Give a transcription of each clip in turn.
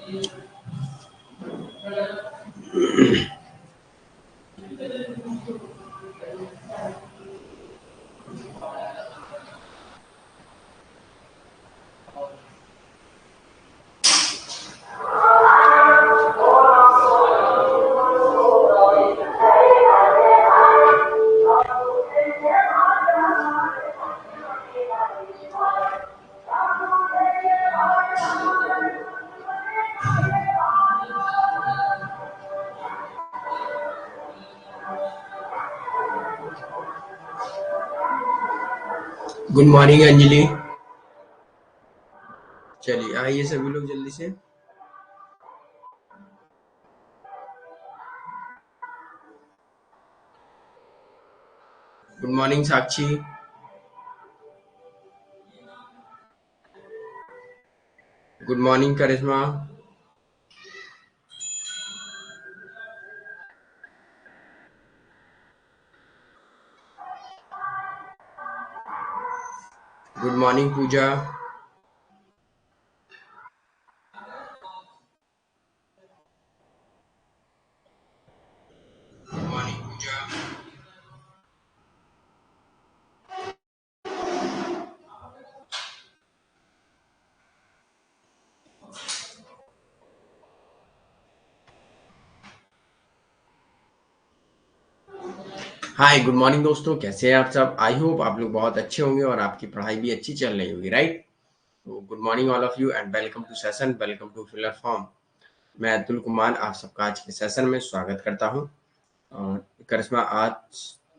Good morning Anjali. चलिए आइए सभी लोग जल्दी से। गुड मॉर्निंग साक्षी। गुड मॉर्निंग करिश्मा। गुड मॉर्निंग पूजा। गुड मॉर्निंग पूजा। हाय गुड मॉर्निंग दोस्तों, कैसे हैं आप सब। आई होप आप लोग बहुत अच्छे होंगे और आपकी पढ़ाई भी अच्छी चल रही होगी, राइट। तो good morning all of you and welcome to session, welcome to filler form. मैं अतुल कुमार आप सबका आज के सेशन में स्वागत करता हूं। और करिश्मा आज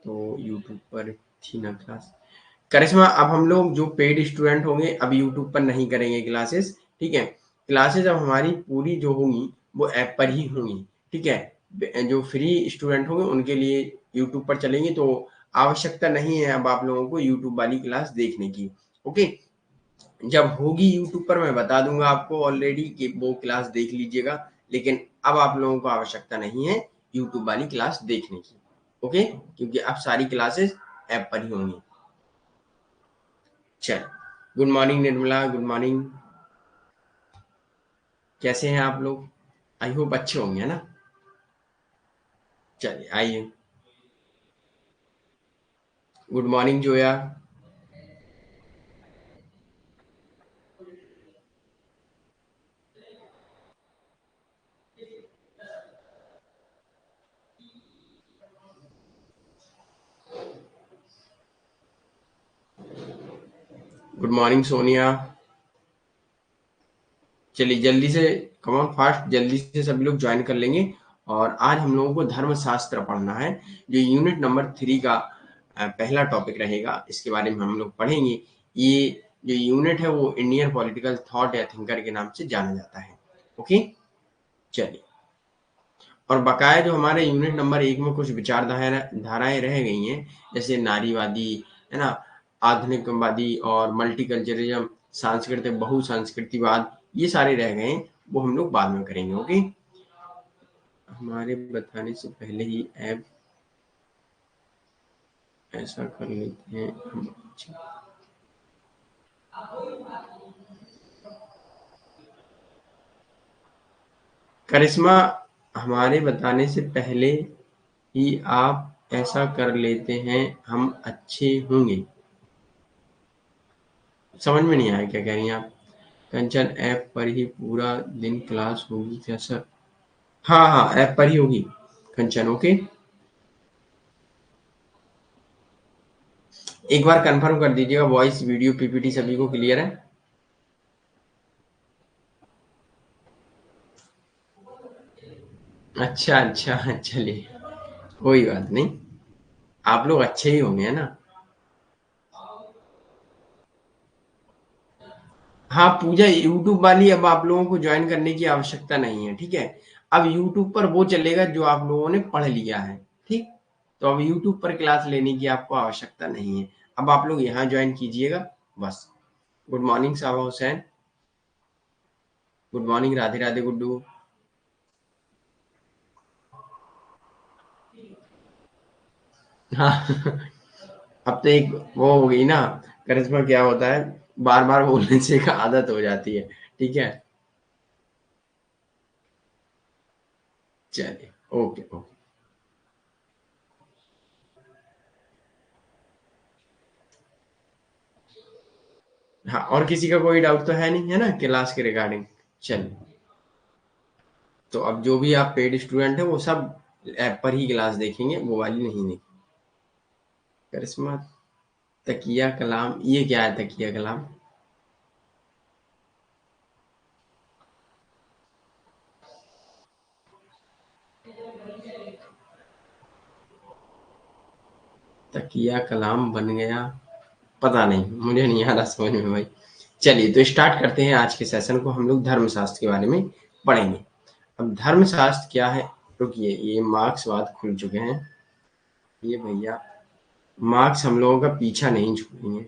तो यूट्यूब पर थी ना क्लास। करिश्मा अब हम लोग जो पेड स्टूडेंट होंगे अब यूट्यूब पर नहीं करेंगे क्लासेस, ठीक है। क्लासेस अब हमारी पूरी जो होंगी वो ऐप पर ही होंगी, ठीक है। जो फ्री स्टूडेंट होंगे उनके लिए यूट्यूब पर चलेंगे, तो आवश्यकता नहीं है अब आप लोगों को यूट्यूब वाली क्लास देखने की। ओके, जब होगी यूट्यूब पर मैं बता दूंगा आपको ऑलरेडी कि वो क्लास देख लीजिएगा, लेकिन अब आप लोगों को आवश्यकता नहीं है यूट्यूब वाली क्लास देखने की। ओके, क्योंकि अब सारी क्लासेस ऐप पर ही होंगी। चल, good morning Nirmala, good morning. कैसे हैं आप लोग। आई होप अच्छे होंगे, है ना। चलिए आइए। Good morning Zoya. Good morning Sonia. चलिए जल्दी से, कम ऑन फास्ट, जल्दी से सभी लोग ज्वाइन कर लेंगे। और आज हम लोगों को धर्मशास्त्र पढ़ना है, जो यूनिट नंबर 3 का पहला टॉपिक रहेगा। इसके बारे में हम लोग पढ़ेंगे। ये जो यूनिट है वो इंडियन पॉलिटिकल थॉट या थिंकर के नाम से जाना जाता है। ओके, चलिए। और बकाया जो हमारे यूनिट नंबर 1 में कुछ विचारधारा धाराएं रह गई हैं, जैसे नारीवादी, है ना, आधुनिकवादी और मल्टीकल्चरलिज्म, सांस्कृतिक बहुसंस्कृतिवाद, ये सारे रह गए हैं, वो हम लोग बाद में करेंगे। ओके, हमारे बताने से पहले ही ऐप ऐसा कर लेते हैं हम। करिश्मा, हमारे बताने से पहले ही आप ऐसा कर लेते हैं हम अच्छे होंगे। समझ में नहीं आया क्या कह रही हैं आप। कंचन, ऐप पर ही पूरा दिन क्लास होगी क्या सर। हाँ हाँ, ऐप पर ही होगी कंचन। ओके, एक बार कंफर्म कर दीजिएगा, वॉइस वीडियो पीपीटी सभी को क्लियर है। अच्छा अच्छा, चलिए कोई बात नहीं, आप लोग अच्छे ही होंगे, है ना। हाँ पूजा, यूट्यूब वाली अब आप लोगों को ज्वाइन करने की आवश्यकता नहीं है, ठीक है। अब यूट्यूब पर वो चलेगा जो आप लोगों ने पढ़ लिया है, ठीक। तो अब यूट्यूब पर क्लास लेने की आपको आवश्यकता नहीं है। अब आप लोग यहाँ ज्वाइन कीजिएगा बस। Good morning Saba Hussain. Good morning Radhe Radhe Guddu. हाँ अब तो एक वो हो गई ना, करिश्मा, क्या होता है बार बार बोलने से एक आदत हो जाती है, ठीक है। चलिए, ओके ओके। हाँ, और किसी का कोई डाउट तो है नहीं, है ना, क्लास के रिगार्डिंग? चलिए, तो अब जो भी आप पेड स्टूडेंट हैं वो सब ऐप पर ही क्लास देखेंगे, वो वाली नहीं देखेंगे। करिश्मा तकिया कलाम, ये क्या है तकिया कलाम? तकिया कलाम बन गया, पता नहीं, मुझे नहीं आ रहा समझ में भाई। चलिए, तो स्टार्ट करते हैं आज के सेशन को। हम लोग धर्मशास्त्र के बारे में पढ़ेंगे। अब धर्मशास्त्र क्या है? रुकिए, ये मार्क्सवाद खुल चुके हैं, ये भैया मार्क्स हम लोगों का पीछा नहीं छोड़ेंगे,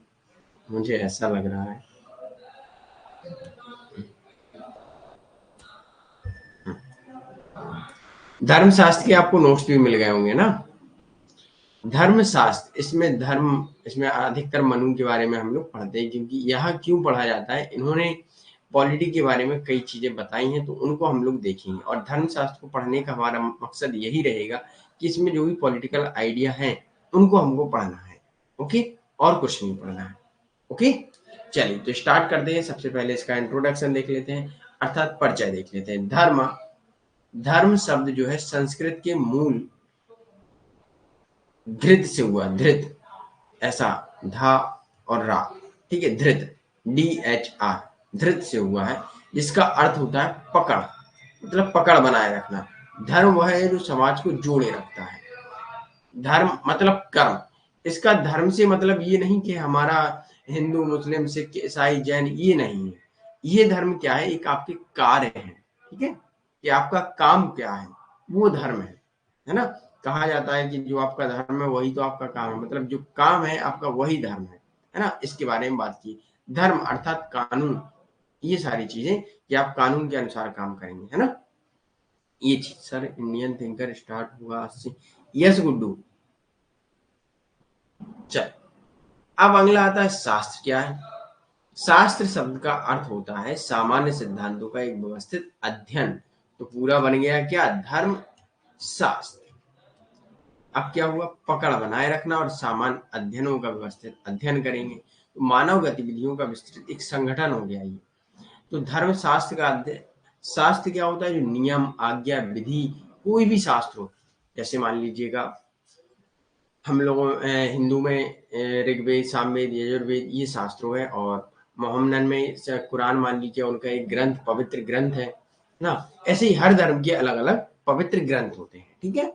मुझे ऐसा लग रहा है। धर्मशास्त्र के आपको नोट्स भी मिल गए होंगे ना? धर्मशास्त्र, इसमें धर्म, इसमें अधिकतर मनु के बारे में हम लोग पढ़ते हैं, क्योंकि यहाँ क्यों पढ़ा जाता है, इन्होंने पॉलिटी के बारे में कई चीजें बताई हैं, तो उनको हम लोग देखेंगे। और धर्मशास्त्र को पढ़ने का हमारा मकसद यही रहेगा कि इसमें जो भी पॉलिटिकल आइडिया है उनको हमको पढ़ना है। ओके, और कुछ नहीं पढ़ना है। ओके, चलिए तो स्टार्ट करते हैं। सबसे पहले इसका इंट्रोडक्शन देख लेते हैं, अर्थात परिचय देख लेते हैं। धर्म, धर्म शब्द जो है संस्कृत के मूल धृत से हुआ, धृत, ऐसा धा और रा, ठीक है, धृत, DHR, धृत से हुआ है, जिसका अर्थ होता है पकड़, मतलब पकड़ बनाए रखना। धर्म वह है जो समाज को जोड़े रखता है। धर्म मतलब कर्म। इसका धर्म से मतलब ये नहीं कि हमारा हिंदू मुस्लिम सिख ईसाई जैन, ये नहीं है। ये धर्म क्या है, एक आपके कार्य है, ठीक है, कि आपका काम क्या है, वो धर्म है ना। कहा जाता है कि जो आपका धर्म है वही तो आपका काम है, मतलब जो काम है आपका वही धर्म है ना। इसके बारे में बात की। धर्म अर्थात कानून, ये सारी चीजें कि आप कानून के अनुसार काम करेंगे, है ना। ये चीज सर, इंडियन थिंकर स्टार्ट हुआ 80। यस गुड्डू, चल। अब अगला आता है शास्त्र क्या है। शास्त्र शब्द का अर्थ होता है सामान्य सिद्धांतों का एक व्यवस्थित अध्ययन। तो पूरा बन गया क्या, धर्म शास्त्र। अब क्या हुआ, पकड़ बनाए रखना और सामान्य अध्ययनों का व्यवस्थित अध्ययन करेंगे, तो मानव गतिविधियों का विस्तृत एक संगठन हो गया ये। तो धर्म शास्त्र का अध्ययन, शास्त्र क्या होता है, जो नियम आज्ञा विधि, कोई भी शास्त्र हो, जैसे मान लीजिएगा हम लोगों हिंदू में ऋग्वेद सामवेद यजुर्वेद ये शास्त्रों है, और मोहम्मदन में कुरान मान लीजिए उनका एक ग्रंथ, पवित्र ग्रंथ है ना। ऐसे ही हर धर्म के अलग अलग पवित्र ग्रंथ होते हैं, ठीक है।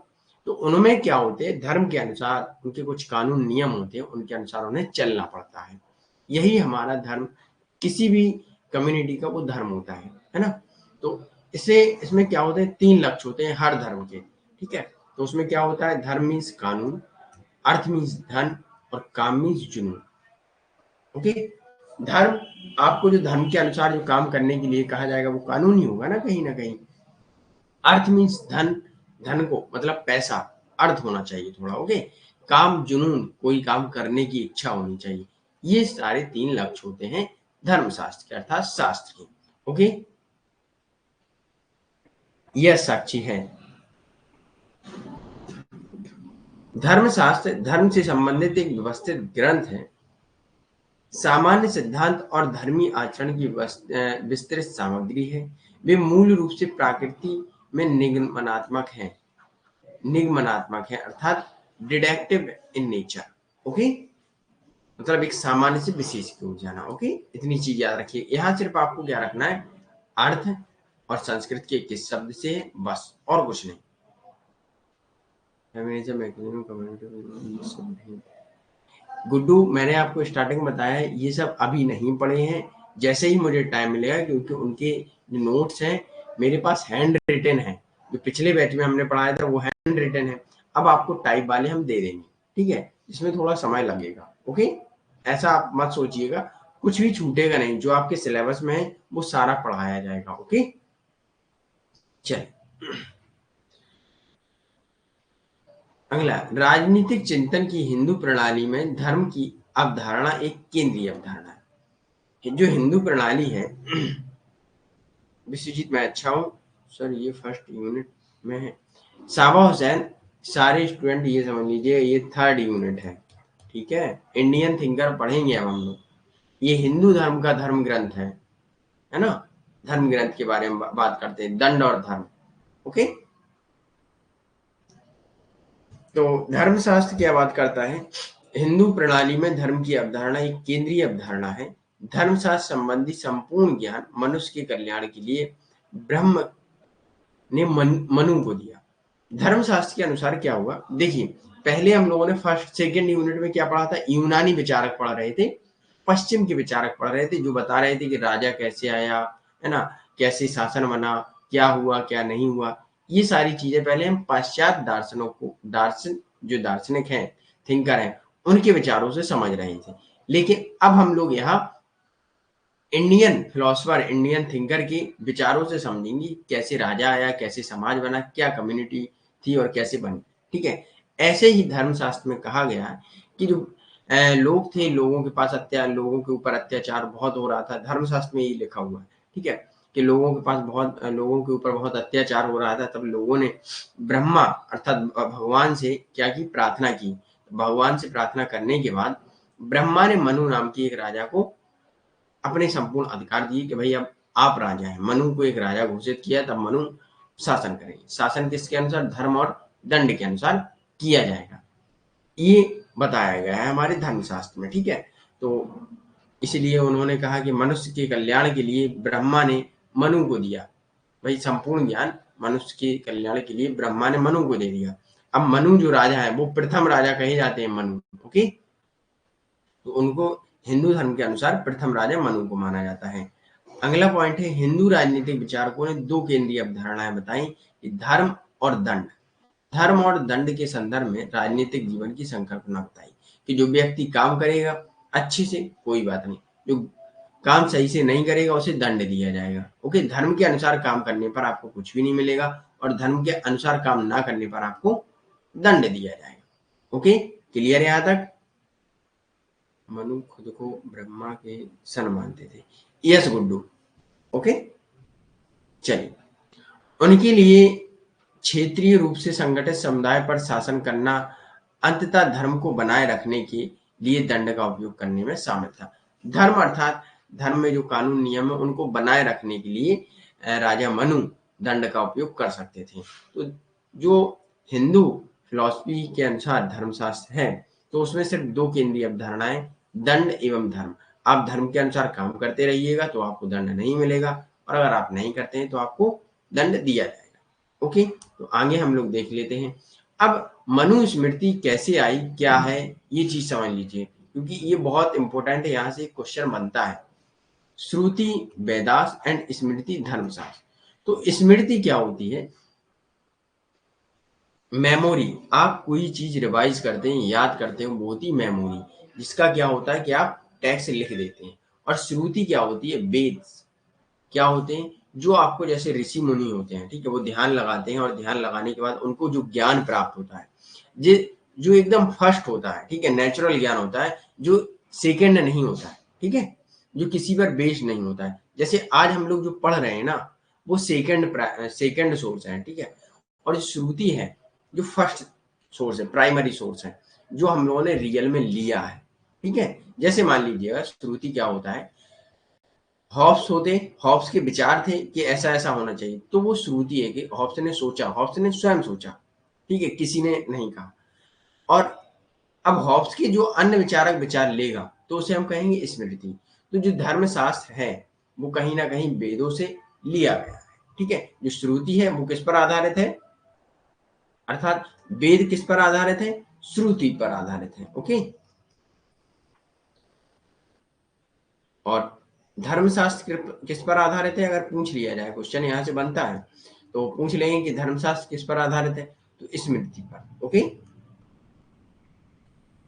तो उनमें क्या होते हैं, धर्म के अनुसार उनके कुछ कानून नियम होते हैं, उनके अनुसार उन्हें चलना पड़ता है। यही हमारा धर्म, किसी भी कम्युनिटी का वो धर्म होता है ना। तो इसे, इसमें क्या होते हैं, 3 लक्ष्य होते हैं हर धर्म के, ठीक है। तो उसमें क्या होता है, धर्म मीन्स कानून, अर्थ मीन्स धन, और काम मीन्स जुनून। ओके, धर्म, आपको जो धर्म के अनुसार जो काम करने के लिए कहा जाएगा वो कानून ही होगा ना, कहीं ना कहीं। अर्थ मीन्स धन, धन को मतलब पैसा, अर्थ होना चाहिए थोड़ा। ओके, काम जुनून, कोई काम करने की इच्छा होनी चाहिए। ये सारे 3 लक्ष्य होते हैं धर्मशास्त्र के, अर्थात शास्त्र के। ओके, यह साक्षी है। धर्मशास्त्र धर्म से संबंधित एक व्यवस्थित ग्रंथ है, सामान्य सिद्धांत और धर्मी आचरण की विस्तृत सामग्री है। वे मूल रूप से प्रकृति में निगमनात्मक है, अर्थात डिडक्टिव इन नेचर। ओके, मतलब एक सामान्य से विशेष की ओर जाना। ओके, इतनी चीज याद रखिए। यहाँ सिर्फ आपको क्या रखना है, अर्थ और संस्कृत के किस शब्द से है, बस, और कुछ नहीं। गुड्डू, मैंने आपको स्टार्टिंग में बताया है, ये सब अभी नहीं पढ़े हैं, जैसे ही मुझे टाइम मिलेगा, क्योंकि उनके जो नोट्स हैं मेरे पास हैंड रिटन है। जो पिछले बैच में हमने पढ़ाया था वो हैंड रिटन है, अब आपको टाइप वाले हम दे देंगे, ठीक है। इसमें थोड़ा समय लगेगा। ओके, ऐसा आप मत सोचिएगा, कुछ भी छूटेगा नहीं, जो आपके सिलेबस में है वो सारा पढ़ाया जाएगा। ओके, चल। अगला, राजनीतिक चिंतन की हिंदू प्रणाली में धर्म की अवधारणा एक केंद्रीय अवधारणा है। जो हिंदू प्रणाली है, विश्वजीत मैं अच्छा हूँ सर, ये फर्स्ट यूनिट में है। साबा हुसैन, सारे स्टूडेंट ये समझ लीजिए ये 3rd यूनिट है, ठीक है। इंडियन थिंकर पढ़ेंगे अब हम लोग। ये हिंदू धर्म का धर्म ग्रंथ है ना। धर्म ग्रंथ के बारे में बात करते हैं, दंड और धर्म। ओके, तो धर्मशास्त्र क्या बात करता है? हिंदू प्रणाली में धर्म की अवधारणा एक केंद्रीय अवधारणा है। धर्मशास्त्र संबंधी संपूर्ण ज्ञान मनुष्य के कल्याण के लिए ब्रह्म ने मनु को दिया। धर्मशास्त्र के अनुसार क्या हुआ, देखिए पहले हम लोगों ने फर्स्ट सेकेंड यूनिट में क्या पढ़ा था? यूनानी विचारक पढ़ रहे थे, पश्चिम के विचारक पढ़ रहे थे, जो बता रहे थे कि राजा कैसे आया, है ना, कैसे शासन बना, क्या हुआ क्या नहीं हुआ। ये सारी चीजें पहले हम पाश्चात्य दार्शनों को, जो दार्शनिक हैं, थिंकर हैं, उनके विचारों से समझ रहे थे। लेकिन अब हम लोग यहाँ इंडियन फिलोसफर, इंडियन थिंकर के विचारों से समझेंगे, कैसे राजा आया, कैसे समाज बना, क्या कम्युनिटी थी और कैसे बनी। ठीक है, ऐसे ही धर्मशास्त्र में कहा गया है कि जो लोग थे, लोगों के पास लोगों के ऊपर अत्याचार बहुत हो रहा था। धर्मशास्त्र में यही लिखा हुआ है, ठीक है, कि लोगों के ऊपर बहुत अत्याचार हो रहा था। तब लोगों ने ब्रह्मा अर्थात भगवान से क्या की? प्रार्थना की। भगवान से प्रार्थना करने के बाद ब्रह्मा ने मनु नाम की एक राजा को अपने संपूर्ण अधिकार दिए कि भाई अब आप राजा हैं। मनु को एक राजा घोषित किया, तब मनु शासन करेंगे। शासन किसके अनुसार? धर्म और दंड के अनुसार किया जाएगा, ये बताया गया है हमारे धर्मशास्त्र में, ठीक है। तो इसलिए उन्होंने कहा कि मनुष्य के कल्याण के लिए ब्रह्मा ने मनु को दिया। भाई संपूर्ण ज्ञान मनुष्य के कल्याण के लिए ब्रह्मा ने मनु को दे दिया। अब मनु जो राजा है वो प्रथम राजा कहे जाते हैं, मनु। ओके, तो उनको हिंदू धर्म के अनुसार प्रथम राजा मनु को माना जाता है। अगला पॉइंट है, हिंदू राजनीतिक विचारकों ने दो केंद्रीय अवधारणाएं बताई कि धर्म और दंड। धर्म और दंड के संदर्भ में राजनीतिक जीवन की संकल्पना बताई कि जो व्यक्ति काम करेगा अच्छे से कोई बात नहीं, जो काम सही से नहीं करेगा उसे दंड दिया जाएगा। ओके, धर्म के अनुसार काम करने पर आपको कुछ भी नहीं मिलेगा और धर्म के अनुसार काम ना करने पर आपको दंड दिया जाएगा। ओके, क्लियर है यहाँ तक? मनु खुद को ब्रह्मा के सन मानते थे। Yes Guddu, okay. चलिए, उनके लिए क्षेत्रीय रूप से संगठित समुदाय पर शासन करना अंततः धर्म को बनाए रखने के लिए दंड का उपयोग करने में शामिल था। धर्म अर्थात धर्म में जो कानून नियम है उनको बनाए रखने के लिए राजा मनु दंड का उपयोग कर सकते थे। तो जो हिंदू फिलॉसफी के अनुसार धर्मशास्त्र है तो उसमें सिर्फ दो केंद्रीय अवधारणाएं, दंड एवं धर्म। आप धर्म के अनुसार काम करते रहिएगा तो आपको दंड नहीं मिलेगा, और अगर आप नहीं करते हैं तो आपको दंड दिया जाएगा। ओके, तो आगे हम लोग देख लेते हैं। अब मनुस्मृति कैसे आई, क्या है, ये चीज समझ लीजिए, क्योंकि ये बहुत इंपॉर्टेंट है। यहाँ से क्वेश्चन बनता है, श्रुति वेदास एंड स्मृति धर्मशास्त्र। तो स्मृति क्या होती है? मेमोरी। आप कोई चीज रिवाइज करते हैं, याद करते हैं, वो होती मेमोरी, जिसका क्या होता है कि आप टेक्स्ट लिख देते हैं। और श्रुति क्या होती है? वेद। क्या होते हैं? जो आपको, जैसे ऋषि मुनि होते हैं, ठीक है, वो ध्यान लगाते हैं और ध्यान लगाने के बाद उनको जो ज्ञान प्राप्त होता है, जो एकदम फर्स्ट होता है, ठीक है, नेचुरल ज्ञान होता है, जो सेकंड नहीं होता है, ठीक है, जो किसी पर बेस्ड नहीं होता है। जैसे आज हम लोग जो पढ़ रहे हैं ना, वो सेकंड सोर्स है, ठीक है। और जो श्रुति है, जो फर्स्ट सोर्स है, प्राइमरी सोर्स है, जो हम लोगों ने रियल में लिया है, ठीक है। जैसे मान लीजिएगा श्रुति क्या होता है, हॉब्स के विचार थे कि ऐसा ऐसा होना चाहिए, तो वो श्रुति है कि हॉब्स ने सोचा, हॉब्स ने स्वयं सोचा, ठीक है, किसी ने नहीं कहा। और अब हॉब्स के जो अन्य विचारक विचार लेगा तो उसे हम कहेंगे स्मृति। तो जो धर्मशास्त्र है वो कहीं ना कहीं वेदों से लिया गया है, ठीक है। जो श्रुति है वो किस पर आधारित है, अर्थात वेद किस पर आधारित है? श्रुति पर आधारित है। ओके, और धर्मशास्त्र किस पर आधारित है? अगर पूछ लिया जाए, क्वेश्चन यहाँ से बनता है तो पूछ लेंगे कि धर्मशास्त्र किस पर आधारित है, तो स्मृति पर। ओके,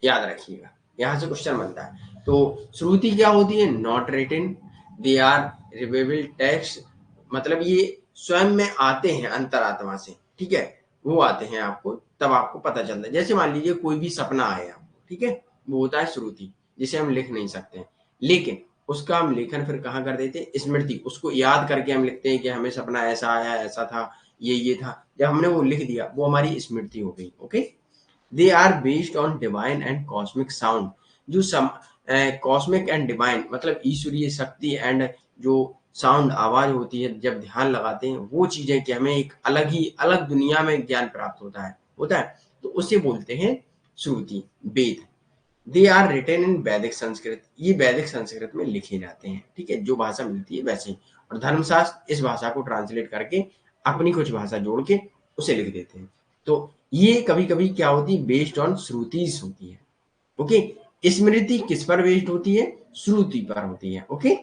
याद रखिएगा, यहाँ से क्वेश्चन बनता है। तो श्रुति क्या होती है? Not written, they are revealable text, मतलब ये स्वयं में आते हैं अंतरात्मा से, ठीक है, वो आते हैं आपको, तब आपको पता चलता है। जैसे मान लीजिए कोई भी सपना आए आपको, ठीक है, वो होता है श्रुति, जिसे हम लिख नहीं सकते हैं, लेकिन उसका हम लेखन फिर कहाँ कर देते हैं? स्मृति। उसको याद करके हम लिखते हैं कि हमें सपना ऐसा आया, ऐसा था, ये था, जब हमने वो लिख दिया वो हमारी स्मृति हो गई। Okay, they are based on divine and cosmic sound. जो कॉस्मिक एंड डिवाइन मतलब ईश्वरीय शक्ति एंड जो साउंड आवाज होती है जब ध्यान लगाते हैं, वो चीजें कि हमें एक अलग दुनिया में ज्ञान प्राप्त होता है तो उसे बोलते हैं श्रुति, वेद। दे आर रिटन इन वैदिक संस्कृत, ये वैदिक संस्कृत में लिखे जाते हैं, ठीक है, जो भाषा मिलती है वैसे ही। और धर्मशास्त्र इस भाषा को ट्रांसलेट करके अपनी कुछ भाषा जोड़ के उसे लिख देते हैं। तो ये कभी कभी क्या होती है, बेस्ड ऑन श्रुतिज होती है। ओके, स्मृति किस पर बेस्ड होती है, श्रुति पर होती है। Okay,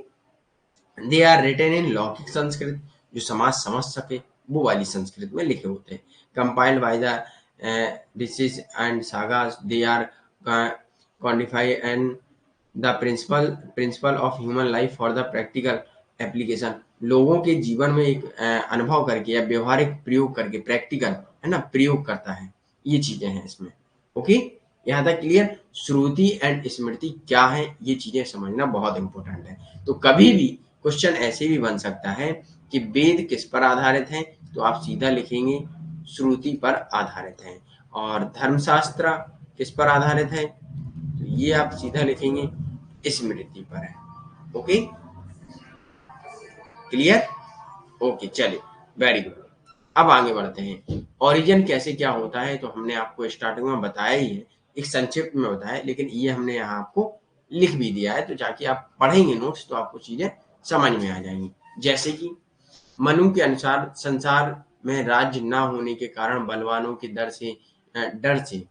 they are written in लौकिक संस्कृत, जो समाज समझ सके वो वाली संस्कृत में लिखे होते हैं। Compiled by the rishis and sagas, they are quantify and the principle of human life for the practical application. लोगों के जीवन में एक अनुभव करके या व्यवहारिक प्रयोग करके, प्रैक्टिकल है ना, प्रयोग करता है, ये चीजें हैं इसमें। ओके, यहाँ तक क्लियर। श्रुति एंड स्मृति क्या है, ये चीजें समझना बहुत इंपॉर्टेंट है। तो कभी भी क्वेश्चन ऐसे भी बन सकता है कि वेद किस पर आधारित है, तो आप सीधा लिखेंगे श्रुति पर आधारित है। और धर्मशास्त्र किस पर आधारित है, तो ये आप सीधा लिखेंगे स्मृति पर है। Okay, clear. ओके, चलिए, वेरी गुड। अब आगे बढ़ते हैं। ओरिजिन कैसे क्या होता है, तो हमने आपको स्टार्टिंग में बताया ही है, एक संक्षिप्त में बताया, लेकिन ये हमने यहाँ आपको लिख भी दिया है, तो जाके आप पढ़ेंगे नोट्स तो आपको चीजें समझ में आ जाएंगी। जैसे कि मनु के अनुसार संसार में राज्य न होने के कारण बलवानों के डर से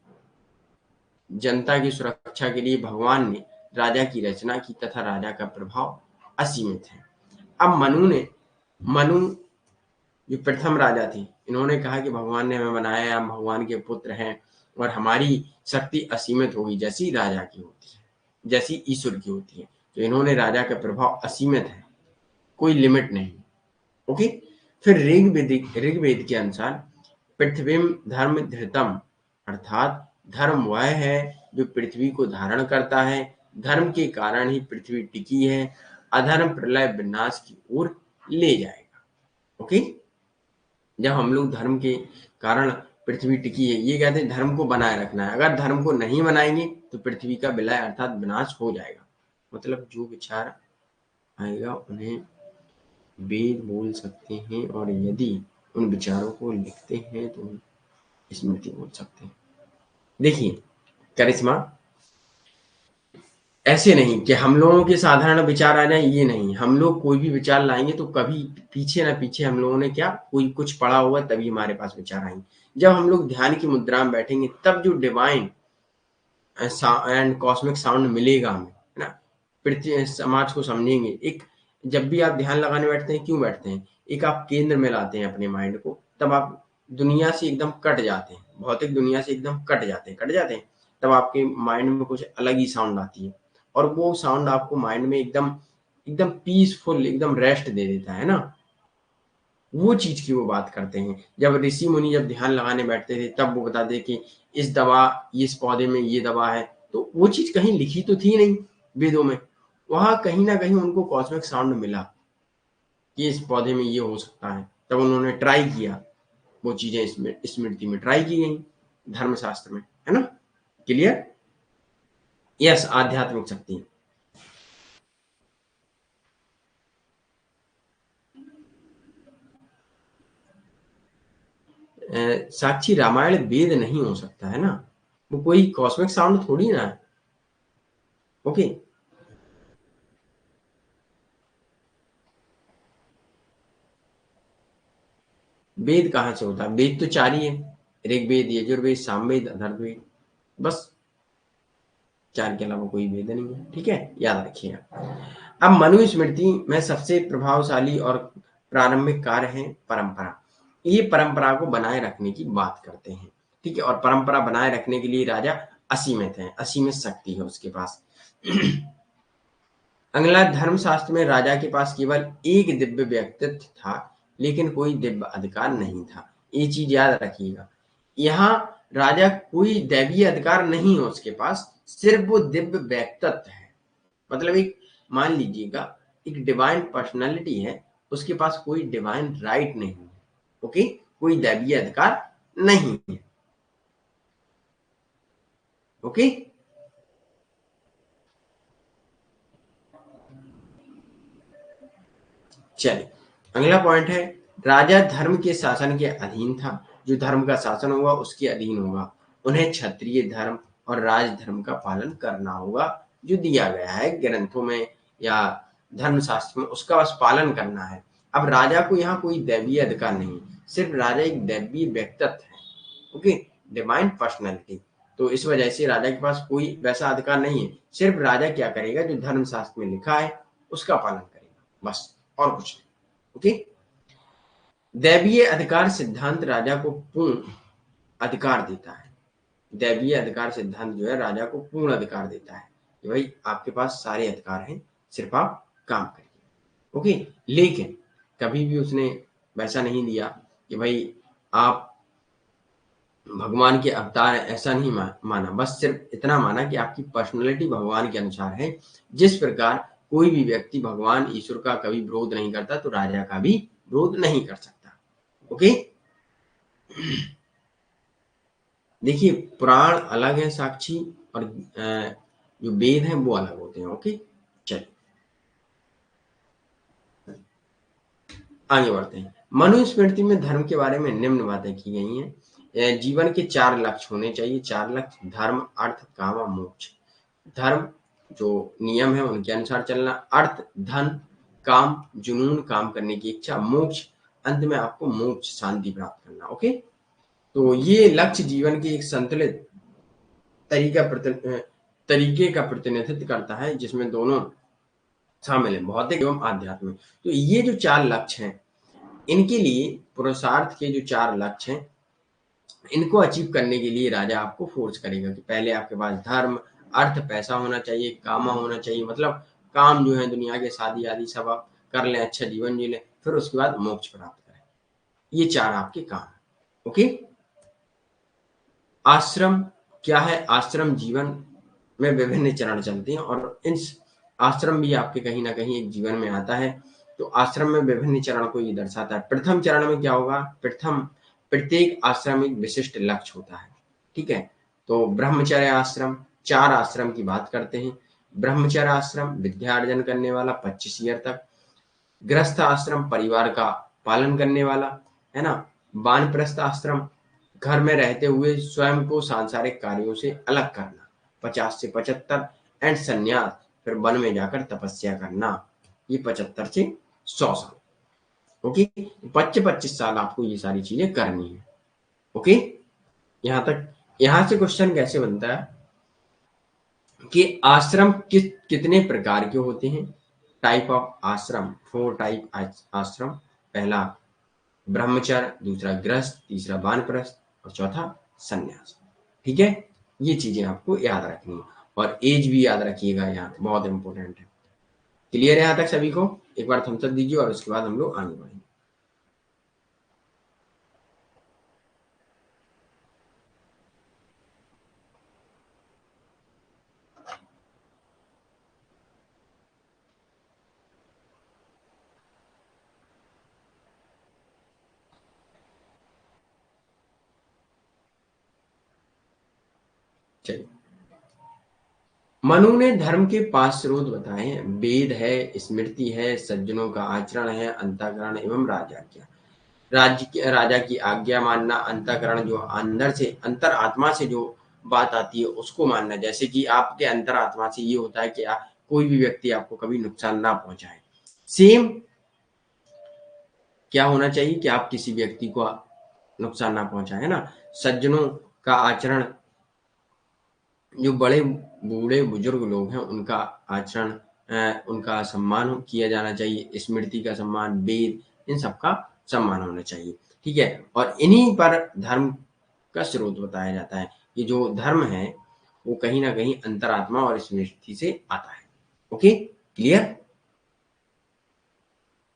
जनता की सुरक्षा के लिए भगवान ने राजा की रचना की तथा राजा का प्रभाव असीमित है। अब मनु जो प्रथम राजा थे, इन्होंने कहा कि भगवान ने हमें बनाया, हम भगवान के पुत्र हैं और हमारी शक्ति असीमित होगी जैसी राजा की होती है, जैसी ईश्वर की होती है। तो इन्होंने राजा का प्रभाव असीमित है, कोई लिमिट नहीं। ओके, फिर ऋग्वेद के अनुसार पृथ्वी धर्म धृतम, अर्थात धर्म वह है जो पृथ्वी को धारण करता है, धर्म के कारण ही पृथ्वी टिकी है, अधर्म प्रलय विनाश की ओर ले जाएगा। ओके, जब हम लोग धर्म के कारण पृथ्वी टिकी है, ये कहते हैं धर्म को बनाए रखना है, अगर धर्म को नहीं बनाएंगे तो पृथ्वी का विलय अर्थात विनाश हो जाएगा। मतलब जो विचार आएगा उन्हें वेद बोल सकते हैं, और यदि उन विचारों को लिखते हैं तो स्मृति बोल सकते हैं। देखिए करिश्मा, ऐसे नहीं कि हम लोगों के साधारण विचार आ जाए, ये नहीं, हम लोग कोई भी विचार लाएंगे तो कभी पीछे ना पीछे हम लोगों ने क्या कोई कुछ पढ़ा हुआ तभी हमारे पास विचार आएंगे। जब हम लोग ध्यान की मुद्रा में बैठेंगे तब जो डिवाइन एंड कॉस्मिक साउंड मिलेगा हमें, है ना, पृथ्वी समाज को समझेंगे। एक जब भी आप ध्यान लगाने बैठते हैं, क्यों बैठते हैं, एक आप केंद्र में लाते हैं अपने माइंड को, तब आप दुनिया से एकदम कट जाते हैं, भौतिक दुनिया से एकदम कट जाते हैं, तब आपके माइंड में कुछ अलग ही साउंड आती है, और वो साउंड आपको माइंड में एकदम एकदम पीसफुल, एकदम रेस्ट दे देता है ना। वो चीज की वो बात करते हैं। जब ऋषि मुनि जब ध्यान लगाने बैठते थे तब वो बताते कि इस दवा, इस पौधे में ये दवा है, तो वो चीज कहीं लिखी तो थी नहीं वेदों में, वहां कहीं ना कहीं उनको कॉस्मिक साउंड मिला कि इस पौधे में ये हो सकता है, तब उन्होंने ट्राई किया, वो चीजें इसमें स्मृति में ट्राई की गई, धर्मशास्त्र में, है ना। क्लियर। यस, आध्यात्मिक शक्ति। साक्षी रामायण वेद नहीं हो सकता है ना, वो कोई कॉस्मिक साउंड थोड़ी ना है। ओके, वेद कहाँ से होता है, वेद तो चार ही है, ऋग्वेद, यजुर्वेद, सामवेद, अथर्ववेद, बस चार के अलावा कोई वेद नहीं है। ठीक है, याद रखिएगा। अब मनुस्मृति में सबसे प्रभावशाली और प्रारंभिक कार्य है परंपरा। ये परंपरा को बनाए रखने की बात करते हैं, ठीक है, और परंपरा बनाए रखने के लिए राजा असीमित है, असीमित शक्ति है उसके पास। अगला, धर्मशास्त्र में राजा के पास केवल एक दिव्य व्यक्तित्व था, लेकिन कोई दिव्य अधिकार नहीं था। ये चीज याद रखिएगा, यहाँ राजा कोई दैवीय अधिकार नहीं है उसके पास, सिर्फ वो दिव्य व्यक्तित्व है। मतलब एक, मान लीजिएगा एक डिवाइन पर्सनालिटी है, उसके पास कोई डिवाइन राइट नहीं है। ओके, कोई दैवीय अधिकार नहीं है। ओके, चलिए अगला पॉइंट है, राजा धर्म के शासन के अधीन था। जो धर्म का शासन होगा उसके अधीन होगा। उन्हें क्षत्रिय धर्म और राज धर्म का पालन करना होगा, जो दिया गया है ग्रंथों में या धर्मशास्त्र में, उसका बस पालन करना है। अब राजा को यहाँ कोई दैवीय अधिकार नहीं, सिर्फ राजा एक दैवीय व्यक्तित्व है। Okay, divine personality. तो इस वजह से राजा के पास कोई वैसा अधिकार नहीं है। सिर्फ राजा क्या करेगा, जो धर्मशास्त्र में लिखा है उसका पालन करेगा, बस, और कुछ नहीं। ओके, दैवीय अधिकार सिद्धांत राजा को पूर्ण अधिकार देता है। दैवीय अधिकार सिद्धांत जो है राजा को पूर्ण अधिकार देता है कि भाई आपके पास सारे अधिकार हैं, सिर्फ आप काम करिए। ओके, लेकिन कभी भी उसने वैसा नहीं दिया कि भाई आप भगवान के अवतार है, ऐसा नहीं माना। बस सिर्फ इतना माना कि आपकी पर्सनैलिटी भगवान के अनुसार है। जिस प्रकार कोई भी व्यक्ति भगवान ईश्वर का कभी विरोध नहीं करता, तो राजा का भी विरोध नहीं कर सकता। ओके, देखिए पुराण अलग है साक्षी, और जो वेद हैं वो अलग होते हैं। ओके, चलिए आगे बढ़ते हैं। मनुस्मृति में धर्म के बारे में निम्न बातें की गई हैं। जीवन के 4 लक्ष्य होने चाहिए। 4 लक्ष्य: धर्म, अर्थ, काम और मोक्ष। धर्म जो नियम है उनके अनुसार चलना, अर्थ धन, काम जुनून, काम करने की इच्छा, मोक्ष अंत में आपको मोक्ष शांति प्राप्त करना। ओके, तो ये लक्ष्य जीवन के एक संतुलित तरीके का प्रतिनिधित्व करता है, जिसमें दोनों शामिल है, भौतिक एवं आध्यात्मिक। तो ये जो 4 लक्ष्य हैं, इनके लिए पुरुषार्थ के जो 4 लक्ष्य हैं, इनको अचीव करने के लिए राजा आपको फोर्स करेगा कि पहले आपके पास धर्म, अर्थ, पैसा होना चाहिए, कामा होना चाहिए, मतलब काम जो है दुनिया के शादी आदि सब आप कर लें, अच्छा जीवन जी लें, फिर उसके बाद मोक्ष प्राप्त करें। ये 4 आपके काम है। ओके, आश्रम क्या है? आश्रम जीवन में विभिन्न चरण चलते हैं, और इन आश्रम भी आपके कहीं ना कहीं एक जीवन में आता है। तो आश्रम में विभिन्न चरण को ये दर्शाता है। प्रथम चरण में क्या होगा? प्रत्येक आश्रम एक विशिष्ट लक्ष्य होता है। ठीक है, तो ब्रह्मचर्य आश्रम, 4 आश्रम की बात करते हैं। ब्रह्मचर्य आश्रम विद्या अर्जन करने वाला 25 ईयर तक। गृहस्थ आश्रम परिवार का पालन करने वाला, है ना। वानप्रस्थ आश्रम घर में रहते हुए स्वयं को सांसारिक कार्यों से अलग करना, 50 से 75। एंड संन्यास, फिर वन में जाकर तपस्या करना, ये 75 से 100 साल। ओके, 25-25 साल आपको ये सारी चीजें करनी है। ओके, यहां से क्वेश्चन कैसे बनता है कि आश्रम कितने प्रकार के होते हैं? टाइप ऑफ आश्रम, 4 टाइप आश्रम। पहला ब्रह्मचर्य, दूसरा गृहस्थ, तीसरा वानप्रस्थ और चौथा संन्यास। ठीक है, ये चीजें आपको याद रखनी है, और एज भी याद रखिएगा, यहाँ बहुत इंपॉर्टेंट है। क्लियर है यहाँ तक सभी को? एक बार थम्स अप दीजिए और उसके बाद हम लोग आगे बढ़ेंगे। चलिए, मनु ने धर्म के 5 स्रोत बताए हैं। वेद है, स्मृति है, सज्जनों का आचरण है, अंतःकरण एवं राजा राजा की आज्ञा मानना, अंतःकरण जो अंदर से अंतर आत्मा से जो बात आती है उसको मानना। जैसे कि आपके अंतर आत्मा से ये होता है कि कोई भी व्यक्ति आपको कभी नुकसान ना पहुंचाए। सेम क्या होना चाहिए कि आप किसी व्यक्ति को नुकसान ना पहुंचाए, है ना। सज्जनों का आचरण, जो बड़े बूढ़े बुजुर्ग लोग हैं उनका आचरण, उनका सम्मान किया जाना चाहिए। स्मृति का सम्मान, वेद, इन सब का सम्मान होना चाहिए। ठीक है, और इन्हीं पर धर्म का स्रोत बताया जाता है। ये जो धर्म है वो कहीं ना कहीं अंतरात्मा और स्मृति से आता है। Okay, clear?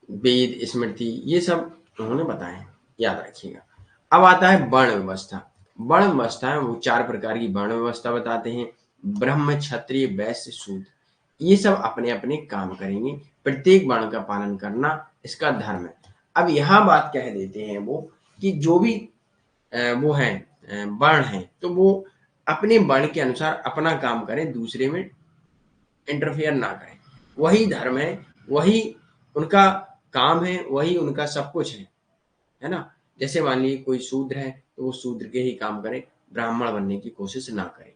वेद, स्मृति, ये सब उन्होंने बताए, याद रखिएगा। अब आता है वर्ण व्यवस्था। वर्ण व्यवस्था है वो 4 प्रकार की वर्ण व्यवस्था बताते हैं। ब्रह्म, क्षत्रिय, वैश्य, शूद्र, ये सब अपने अपने काम करेंगे। प्रत्येक वर्ण का पालन करना इसका धर्म है। अब यहाँ बात कह देते हैं वो कि जो भी वो है वर्ण है तो वो अपने वर्ण के अनुसार अपना काम करें, दूसरे में इंटरफेयर ना करें। वही धर्म है, वही उनका काम है, वही उनका सब कुछ है ना? जैसे मान लीजिए कोई शूद्र है तो वो शूद्र के ही काम करे, ब्राह्मण बनने की कोशिश ना करे,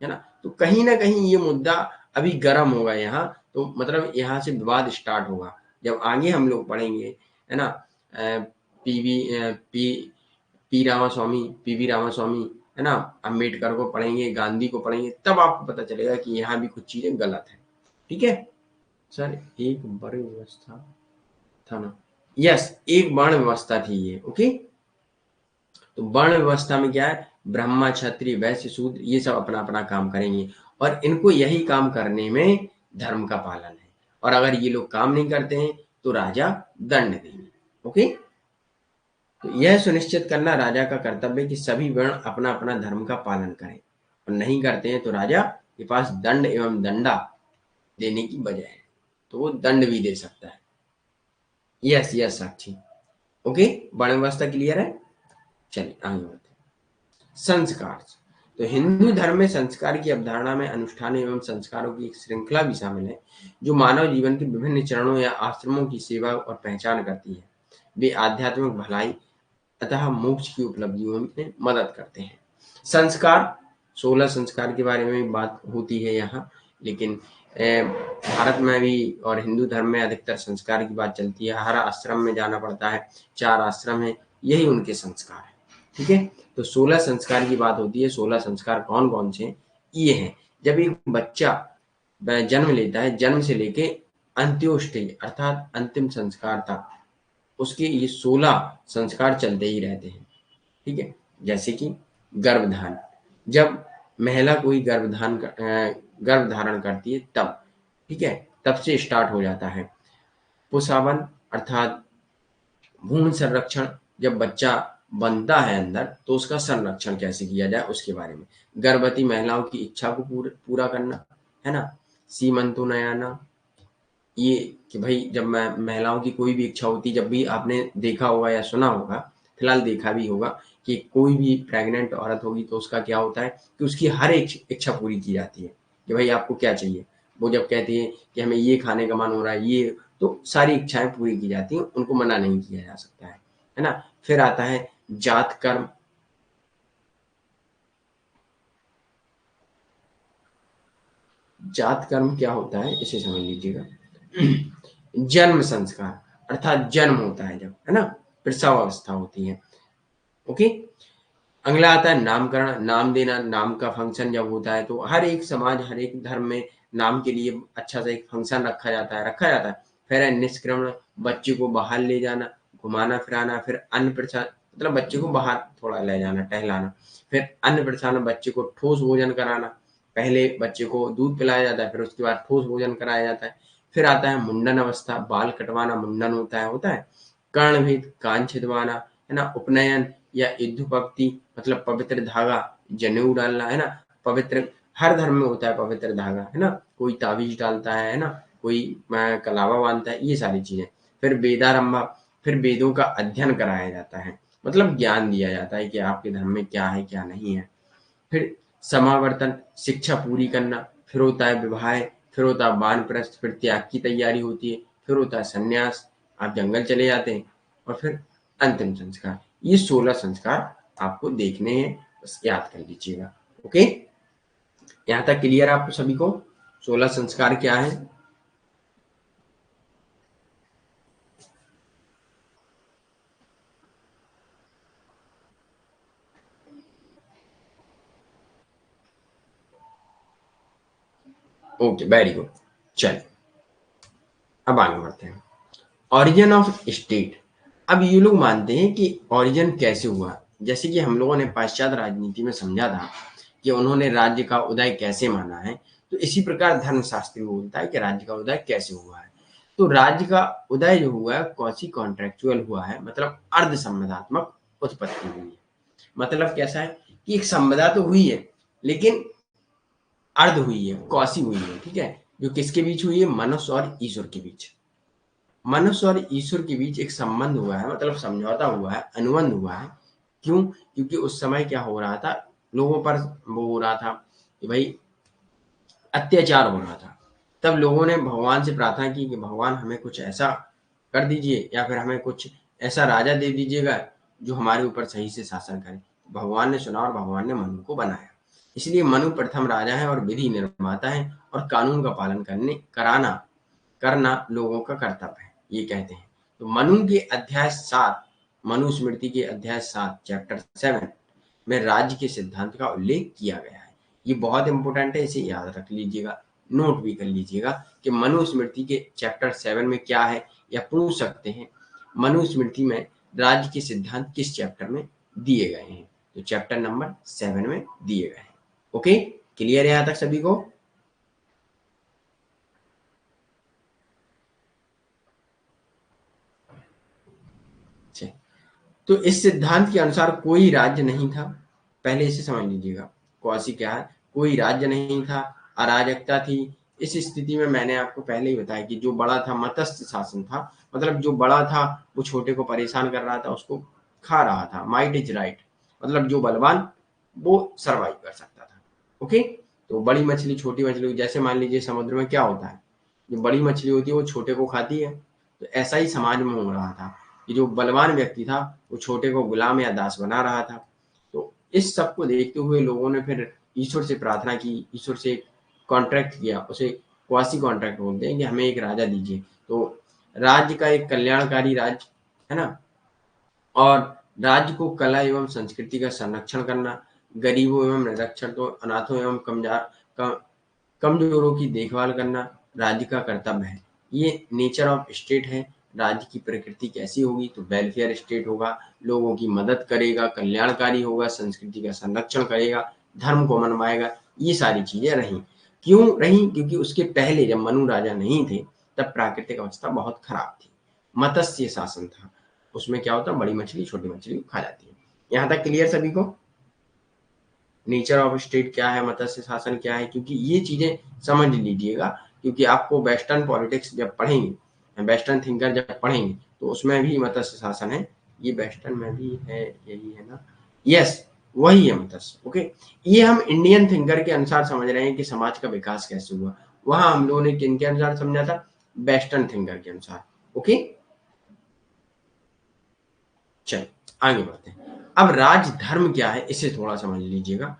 है ना? तो कहीं न कहीं ये मुद्दा अभी गर्म होगा यहाँ, तो मतलब यहाँ से विवाद स्टार्ट होगा। जब आगे हम लोग पढ़ेंगे, है ना? P V P P Ramaswamy, P V Ramaswamy, है ना? अम्बेडकर को पढ़ेंगे, गांधी को पढ़ेंगे, तब आपको पता चलेगा कि यहाँ भी कुछ चीज़ें गलत हैं। ठीक है? सर एक वर्ण व्यवस्था था ना? यस, एक वर्ण व्यवस्था थी ये, ओके? तो वर्ण व्यवस्था में क्या है, ब्रह्मा क्षत्रिय वैश्य शूद्र ये सब अपना अपना काम करेंगे और इनको यही काम करने में धर्म का पालन है। और अगर ये लोग काम नहीं करते हैं तो राजा दंड देंगे। ओके, तो यह सुनिश्चित करना राजा का कर्तव्य है कि सभी वर्ण अपना अपना धर्म का पालन करें और नहीं करते हैं तो राजा के पास दंड एवं दंडा देने की वजह है, तो वो दंड भी दे सकता है। यस यस साक्षी, ओके, वर्ण व्यवस्था क्लियर है। चलिए आगे बढ़ते हैं। संस्कार, तो हिंदू धर्म में संस्कार की अवधारणा में अनुष्ठान एवं संस्कारों की एक श्रृंखला भी शामिल है जो मानव जीवन के विभिन्न चरणों या आश्रमों की सेवा और पहचान करती है। वे आध्यात्मिक भलाई अतः मोक्ष की उपलब्धियों में मदद करते हैं। संस्कार, 16 संस्कार के बारे में बात होती है यहाँ, लेकिन भारत में भी और हिंदू धर्म में अधिकतर संस्कार की बात चलती है। हर आश्रम में जाना पड़ता है, 4 आश्रम है, यही उनके संस्कार है। ठीक है, तो 16 संस्कार की बात होती है। 16 संस्कार कौन कौन से, ये हैं। जब एक बच्चा जन्म लेता है, जन्म से लेके अंत्योष्टि अर्थात अंतिम संस्कार तक उसके ये 16 संस्कार चलते ही रहते हैं। ठीक है, जैसे कि गर्भधान, जब महिला कोई गर्भ धारण करती है तब, ठीक है, तब से स्टार्ट हो जाता है। पुंसावन अर्थात भ्रूण संरक्षण, जब बच्चा बनता है अंदर तो उसका संरक्षण कैसे किया जाए उसके बारे में। गर्भवती महिलाओं की इच्छा को पूरा करना, है ना। सीमंतोन्नयना, ये कि भाई जब महिलाओं की कोई भी इच्छा होती, जब भी आपने देखा होगा या सुना होगा, फिलहाल देखा भी होगा कि कोई भी प्रेग्नेंट औरत होगी तो उसका क्या होता है कि उसकी हर एक इच्छा पूरी की जाती है कि भाई आपको क्या चाहिए। वो जब कहती है कि हमें ये खाने का मन हो रहा है, ये, तो सारी इच्छाएं पूरी की जाती हैं, उनको मना नहीं किया जा सकता है ना। फिर आता है जात कर्म, जात कर्म क्या होता है इसे समझ लीजिएगा। जन्म संस्कार अर्थात जन्म होता है जब, है ना, प्रसव अवस्था होती है। ओके, अगला आता है नामकरण, नाम देना, नाम का फंक्शन जब होता है तो हर एक समाज हर एक धर्म में नाम के लिए अच्छा सा एक फंक्शन रखा जाता है। फिर है निष्क्रमण, बच्चे को बाहर ले जाना, घुमाना फिराना। फिर अन्न प्रसाद, मतलब बच्चे को बाहर थोड़ा ले जाना, टहलाना। फिर अन्न प्रसाद, बच्चे को ठोस भोजन कराना। पहले बच्चे को दूध पिलाया जाता है, फिर उसके बाद ठोस भोजन कराया जाता है। फिर आता है मुंडन अवस्था, बाल कटवाना, मुंडन होता है। कर्णभेद, कान छिदवाना, है ना। उपनयन या इद्धुपक्ति मतलब पवित्र धागा, जनेऊ डालना, है ना। पवित्र, हर धर्म में होता है पवित्र धागा, है ना। कोई ताबीज डालता है ना, कोई कलावा बांधता है, ये सारी चीजें। फिर वेदारंभ, फिर वेदों का अध्ययन कराया जाता है, मतलब ज्ञान दिया जाता है कि आपके धर्म में क्या है क्या नहीं है। फिर समावर्तन, शिक्षा पूरी करना। फिर होता है विवाह, फिर होता है वानप्रस्थ, फिर त्याग की तैयारी होती है। फिर होता है संन्यास, आप जंगल चले जाते हैं। और फिर अंतिम संस्कार। ये 16 संस्कार आपको देखने हैं, बस याद कर लीजिएगा। ओके, यहाँ तक क्लियर आपको सभी को 16 संस्कार क्या है। Okay, very good. चलिए अब आगे बढ़ते हैं। ऑरिजिन ऑफ स्टेट, अब ये लोग मानते हैं कि ऑरिजिन कैसे हुआ। जैसे कि हम लोगों ने पाश्चात्य राजनीति में समझा था कि उन्होंने राज्य का उदय कैसे माना है, तो इसी प्रकार धर्मशास्त्र भी बोलता है कि राज्य का उदय कैसे हुआ है। तो राज्य का उदय जो हुआ है कौसी कॉन्ट्रेक्चुअल हुआ है, मतलब अर्ध संवैधात्मक उत्पत्ति हुई है। मतलब कैसा है कि एक संविदा तो हुई है लेकिन अर्ध हुई है, कौसी हुई है। ठीक है, जो किसके बीच हुई है, मनुष्य और ईश्वर के बीच। मनुष्य और ईश्वर के बीच एक संबंध हुआ है, मतलब समझौता हुआ है, अनुबंध हुआ है। क्यों? क्योंकि उस समय क्या हो रहा था, लोगों पर वो हो रहा था कि भाई अत्याचार हो रहा था। तब लोगों ने भगवान से प्रार्थना की कि भगवान हमें कुछ ऐसा कर दीजिए, या फिर हमें कुछ ऐसा राजा दे दीजिएगा जो हमारे ऊपर सही से शासन करे। भगवान ने सुना और भगवान ने मनु को बनाया। इसलिए मनु प्रथम राजा है और विधि निर्माता है, और कानून का पालन करना लोगों का कर्तव्य है, ये कहते हैं। तो मनु के अध्याय 7, मनुस्मृति के अध्याय 7 चैप्टर 7 में राज्य के सिद्धांत का उल्लेख किया गया है। ये बहुत इंपॉर्टेंट है, इसे याद रख लीजिएगा, नोट भी कर लीजिएगा कि मनुस्मृति के चैप्टर 7 में क्या है, या पूछ सकते हैं मनुस्मृति में राज्य के सिद्धांत किस चैप्टर में दिए गए हैं। तो चैप्टर नंबर 7 में दिए गए हैं। ओके, क्लियर है यहां तक सभी को? तो इस सिद्धांत के अनुसार कोई राज्य नहीं था। पहले इसे समझ लीजिएगा, कौशी क्या है, कोई राज्य नहीं था, अराजकता थी। इस स्थिति में मैंने आपको पहले ही बताया कि जो बड़ा था मत्स्य शासन था, मतलब जो बड़ा था वो छोटे को परेशान कर रहा था, उसको खा रहा था। माइट इज राइट, मतलब जो बलवान वो सर्वाइव कर सकता था। ओके, तो बड़ी मछली छोटी मछली, जैसे मान लीजिए समुद्र में क्या होता है, जो बड़ी मछली होती है वो छोटे को खाती है। तो ऐसा ही समाज में हो रहा था कि जो बलवान व्यक्ति था वो छोटे को गुलाम या दास बना रहा था। तो इस सब को देखते हुए लोगों ने फिर ईश्वर से प्रार्थना की, ईश्वर से कॉन्ट्रैक्ट किया, उसे क्वासी कॉन्ट्रैक्ट बोलते हैं कि हमें एक राजा दीजिए। तो राज्य का एक कल्याणकारी राज्य है ना, और राज्य को कला एवं संस्कृति का संरक्षण करना, गरीबों एवं निरक्षरों, अनाथों एवं कमजोरों की देखभाल करना राज्य का कर्तव्य है। ये नेचर ऑफ स्टेट है। राज्य की प्रकृति कैसी होगी, तो वेलफेयर स्टेट होगा, लोगों की मदद करेगा, कल्याणकारी होगा, संस्कृति का संरक्षण करेगा, धर्म को मनवाएगा। ये सारी चीजें रही। क्यों रही? क्योंकि उसके पहले जब मनु राजा नहीं थे तब प्राकृतिक अवस्था बहुत खराब थी, मत्स्य शासन था। उसमें क्या होता, बड़ी मछली छोटी मछली खा जाती है। यहाँ तक क्लियर सभी को? नेचर ऑफ स्टेट क्या है, मत्स्य शासन क्या है, क्योंकि ये चीजें समझ लीजिएगा। क्योंकि आपको वेस्टर्न पॉलिटिक्स जब पढ़ेंगे, वेस्टर्न थिंकर जब पढ़ेंगे, तो उसमें भी मत्स्य शासन है। ये वेस्टर्न में भी है, यही है ना? यस, वही है मत्स्य। ओके, ये हम इंडियन थिंकर के अनुसार समझ रहे हैं कि समाज का विकास कैसे हुआ। वहां हम लोगों ने किन के अनुसार समझा था? वेस्टर्न थिंकर के अनुसार। ओके, चलिए आगे बढ़ते हैं। अब राजधर्म क्या है इसे थोड़ा समझ लीजिएगा।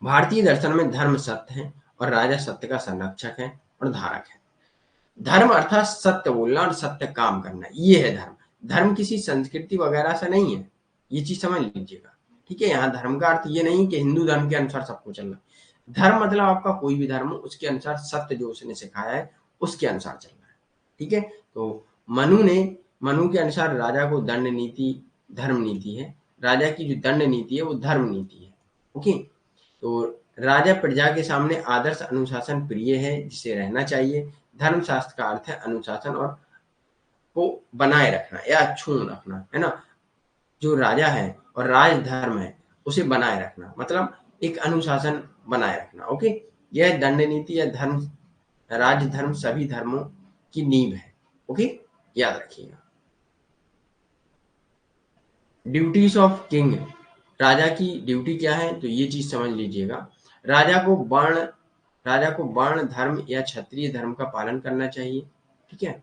भारतीय दर्शन में धर्म सत्य है, और राजा सत्य का संरक्षक है और धारक है। धर्म अर्थात सत्य बोलना और सत्य काम करना, ये है धर्म। धर्म किसी संस्कृति वगैरह से नहीं है, ये चीज समझ लीजिएगा। ठीक है, यहाँ धर्म का अर्थ ये नहीं कि हिंदू धर्म के अनुसार सबको चलना। धर्म मतलब आपका कोई भी धर्म हो, उसके अनुसार सत्य जो उसने सिखाया है उसके अनुसार चलना है। ठीक है, तो मनु के अनुसार राजा को दंड नीति धर्म नीति है, राजा की जो दंड नीति है वो धर्म नीति है। ओके, तो राजा प्रजा के सामने आदर्श अनुशासन प्रिय है, जिसे रहना चाहिए। धर्मशास्त्र का अर्थ है अनुशासन और को बनाए रखना या अक्षुण्ण रखना, है ना? जो राजा है और राजधर्म है उसे बनाए रखना, मतलब एक अनुशासन बनाए रखना। ओके, यह दंड नीति या धर्म, राजधर्म सभी धर्मों की नींव है। ओके, याद रखिएगा। ड्यूटीज ऑफ किंग, राजा की ड्यूटी क्या है, तो ये चीज समझ लीजिएगा। राजा को वर्ण राजा को वर्ण धर्म या क्षत्रिय धर्म का पालन करना चाहिए। ठीक है,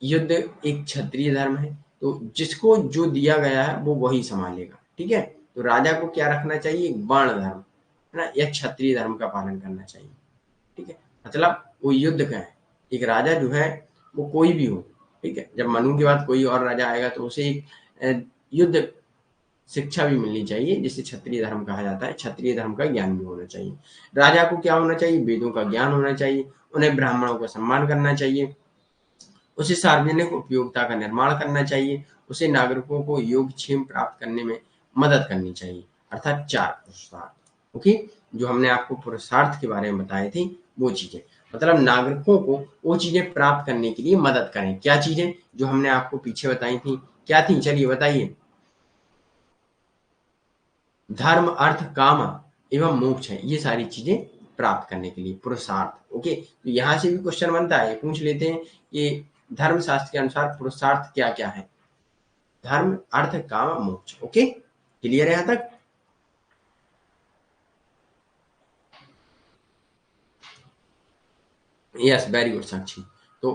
युद्ध एक क्षत्रिय धर्म है, तो जिसको जो दिया गया है वो वही संभालेगा। ठीक है, तो राजा को क्या रखना चाहिए, वर्ण धर्म, है ना, या क्षत्रिय धर्म का पालन करना चाहिए। ठीक है, मतलब वो युद्ध का है, एक राजा जो है वो कोई भी हो। ठीक है, जब मनु के बाद कोई और राजा आएगा तो उसे एक युद्ध शिक्षा भी मिलनी चाहिए, जिसे क्षत्रिय धर्म कहा जाता है। क्षत्रिय धर्म का ज्ञान भी होना चाहिए। राजा को क्या होना चाहिए, वेदों का ज्ञान होना चाहिए, उन्हें ब्राह्मणों का सम्मान करना चाहिए, उसे सार्वजनिक उपयोगिता का निर्माण करना चाहिए, उसे नागरिकों को योगक्षेम प्राप्त करने में मदद करनी चाहिए, अर्थात 4 पुरुषार्थ। ओके, जो हमने आपको पुरुषार्थ के बारे में बताए थे वो चीजें, मतलब नागरिकों को वो चीजें प्राप्त करने के लिए मदद करें। क्या चीजें जो हमने आपको पीछे बताई थी, क्या थी, चलिए बताइए। धर्म, अर्थ, काम एवं मोक्ष है, ये सारी चीजें प्राप्त करने के लिए, पुरुषार्थ। ओके, तो यहाँ से भी क्वेश्चन बनता है, पूछ लेते हैं कि धर्मशास्त्र के अनुसार पुरुषार्थ क्या क्या है। धर्म, अर्थ, काम, मोक्ष। ओके, क्लियर है यहाँ तक? यस, वेरी गुड साक्षी। तो